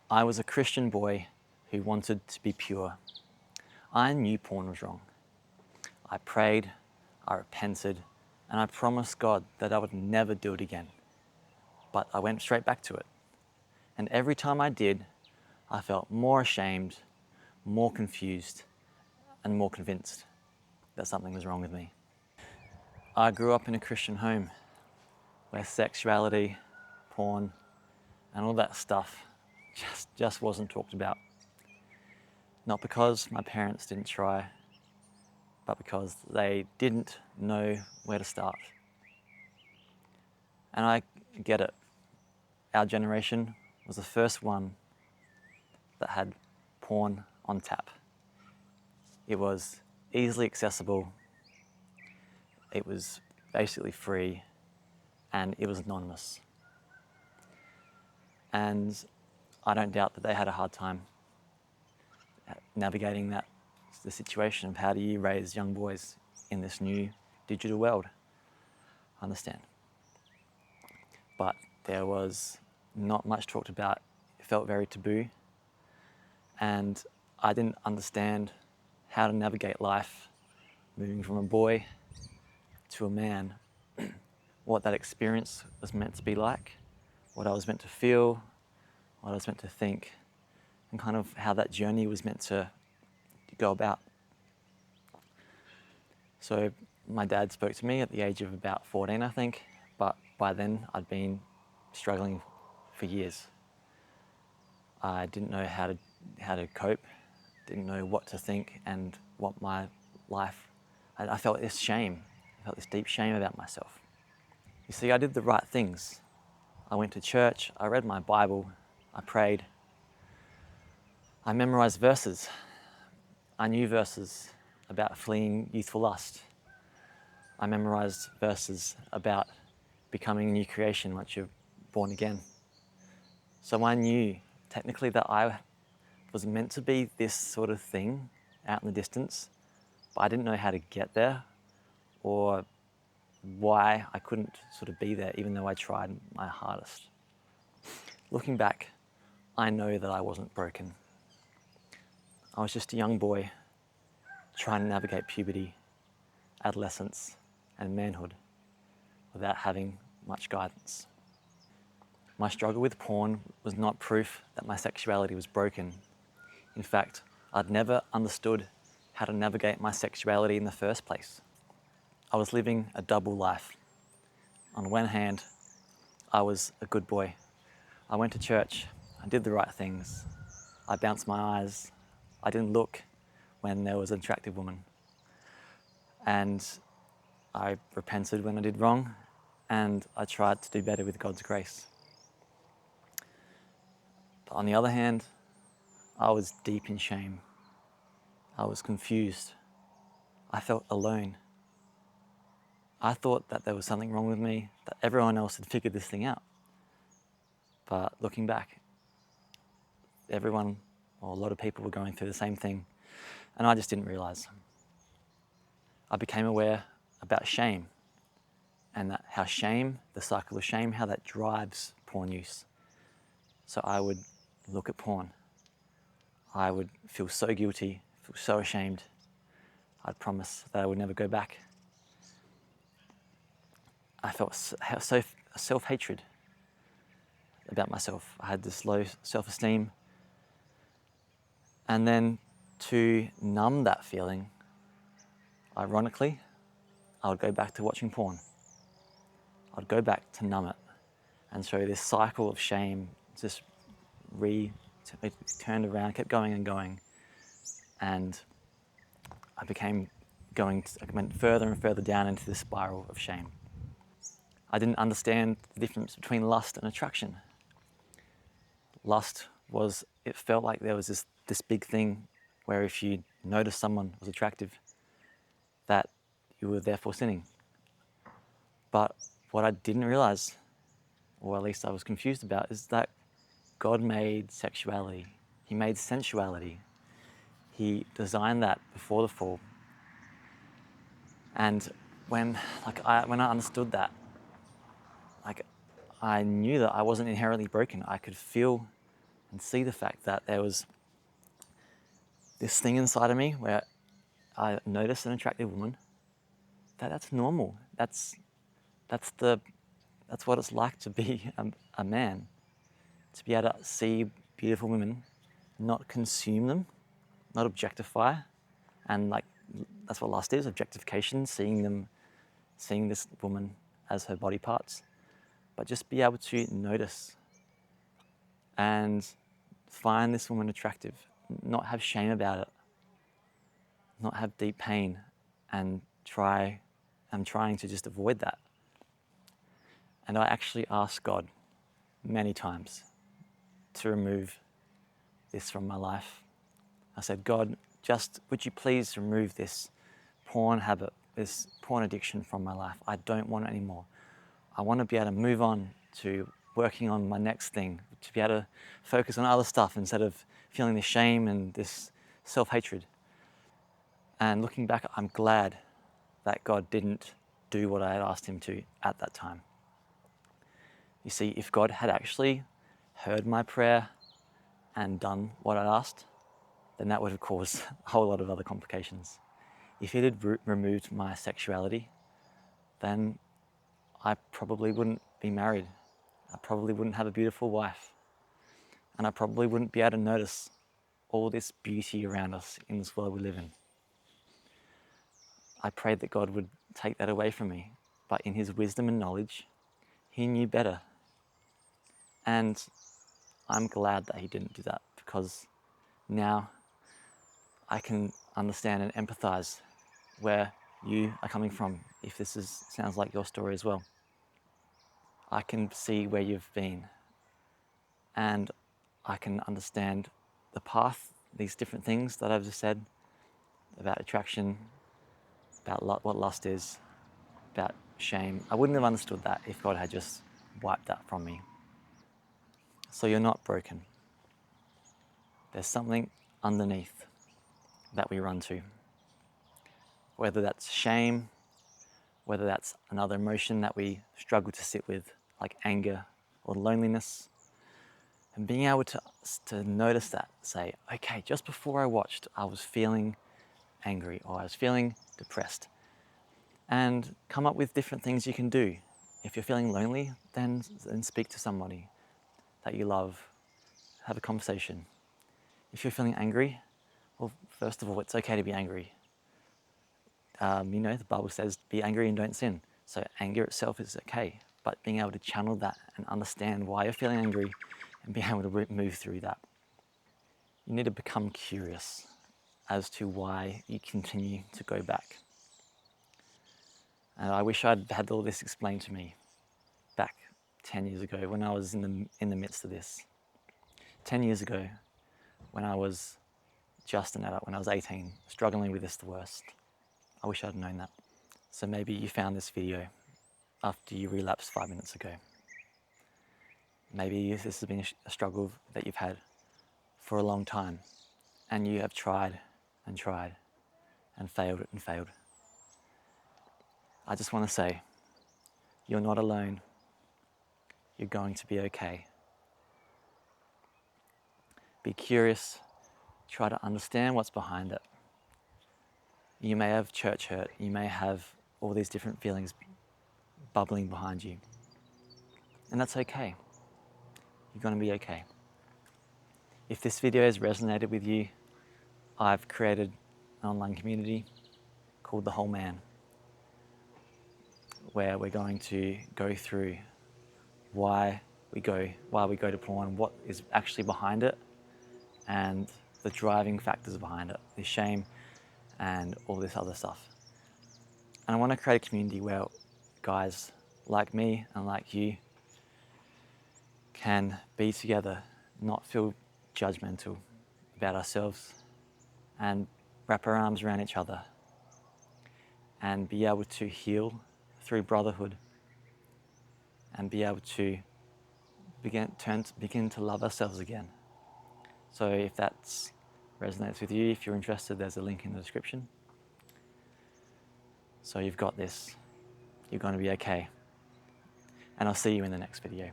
I was a Christian boy who wanted to be pure. I knew porn was wrong. I prayed, I repented, and I promised God that I would never do it again. But I went straight back to it. And every time I did, I felt more ashamed, more confused, and more convinced that something was wrong with me. I grew up in a Christian home where sexuality, porn, and all that stuff just wasn't talked about. Not because my parents didn't try, but because they didn't know where to start. And I get it. Our generation was the first one that had porn on tap. It was easily accessible, it was basically free, and it was anonymous. And I don't doubt that they had a hard time navigating the situation of how do you raise young boys in this new digital world. I understand. But there was not much talked about. It felt very taboo. And I didn't understand how to navigate life, moving from a boy to a man, what that experience was meant to be like, what I was meant to feel, what I was meant to think, and kind of how that journey was meant to go about. So my dad spoke to me at the age of about 14, I think, but by then I'd been struggling for years. I didn't know how to cope, didn't know what to think and what my life, I felt this shame, I felt this deep shame about myself. You see, I did the right things. I went to church, I read my Bible, I prayed, I memorized verses. I knew verses about fleeing youthful lust. I memorized verses about becoming a new creation once you're born again. So I knew technically that I was meant to be this sort of thing out in the distance, but I didn't know how to get there or why I couldn't sort of be there even though I tried my hardest. Looking back, I know that I wasn't broken. I was just a young boy trying to navigate puberty, adolescence, and manhood without having much guidance. My struggle with porn was not proof that my sexuality was broken. In fact, I'd never understood how to navigate my sexuality in the first place. I was living a double life. On one hand, I was a good boy. I went to church, I did the right things. I bounced my eyes, I didn't look when there was an attractive woman. And I repented when I did wrong, and I tried to do better with God's grace. But on the other hand, I was deep in shame. I was confused. I felt alone. I thought that there was something wrong with me, that everyone else had figured this thing out. But looking back, everyone, or a lot of people were going through the same thing, and I just didn't realize. I became aware about shame, and that how shame, the cycle of shame, how that drives porn use. So I would look at porn. I would feel so guilty, feel so ashamed. I'd promise that I would never go back. I felt so self-hatred about myself. I had this low self-esteem. And then to numb that feeling, ironically, I would go back to watching porn. I'd go back to numb it. And so this cycle of shame just turned around, kept going and going. And I went further and further down into this spiral of shame. I didn't understand the difference between lust and attraction. Lust was, it felt like there was this big thing where if you noticed someone was attractive, that you were therefore sinning. But what I didn't realize, or at least I was confused about, is that God made sexuality. He made sensuality. He designed that before the fall. And when I understood that, I knew that I wasn't inherently broken. I could feel and see the fact that there was this thing inside of me where I noticed an attractive woman, that's normal. That's what it's like to be a man, to be able to see beautiful women, not consume them, not objectify, and like that's what lust is, objectification, seeing this woman as her body parts, but just be able to notice and find this woman attractive, not have shame about it, not have deep pain, and I'm trying to just avoid that. And I actually asked God many times to remove this from my life. I said, God, just would you please remove this porn habit, this porn addiction from my life? I don't want it anymore. I want to be able to move on to working on my next thing, to be able to focus on other stuff instead of feeling this shame and this self-hatred. And looking back, I'm glad that God didn't do what I had asked him to at that time. You see, if God had actually heard my prayer and done what I asked, then that would have caused a whole lot of other complications. If it had removed my sexuality, then I probably wouldn't be married. I probably wouldn't have a beautiful wife. And I probably wouldn't be able to notice all this beauty around us in this world we live in. I prayed that God would take that away from me, but in his wisdom and knowledge, he knew better. And I'm glad that he didn't do that, because now I can understand and empathize where you are coming from, if this sounds like your story as well. I can see where you've been, and I can understand the path, these different things that I've just said about attraction, about what lust is, about shame. I wouldn't have understood that if God had just wiped that from me. So you're not broken. There's something underneath that we run to. Whether that's shame, whether that's another emotion that we struggle to sit with, like anger or loneliness. And being able to notice that, say, okay, just before I watched, I was feeling angry or I was feeling depressed. And come up with different things you can do. If you're feeling lonely, then speak to somebody that you love, have a conversation. If you're feeling angry, well, first of all, it's okay to be angry. The Bible says, be angry and don't sin. So anger itself is okay, but being able to channel that and understand why you're feeling angry and being able to move through that. You need to become curious as to why you continue to go back. And I wish I'd had all this explained to me back 10 years ago when I was in the midst of this. 10 years ago when I was just an adult, when I was 18, struggling with this the worst. I wish I'd known that. So maybe you found this video after you relapsed 5 minutes ago. Maybe this has been a struggle that you've had for a long time, and you have tried and tried and failed and failed. I just want to say, you're not alone. You're going to be okay. Be curious, try to understand what's behind it. You may have church hurt, you may have all these different feelings bubbling behind you. And that's okay. You're going to be okay. If this video has resonated with you, I've created an online community called The Whole Man, where we're going to go through why we go to porn, what is actually behind it, and the driving factors behind it, the shame and all this other stuff. And I want to create a community where guys like me and like you can be together, not feel judgmental about ourselves, and wrap our arms around each other and be able to heal through brotherhood and be able to begin to love ourselves again. So if that resonates with you, if you're interested, there's a link in the description. So you've got this. You're going to be okay. And I'll see you in the next video.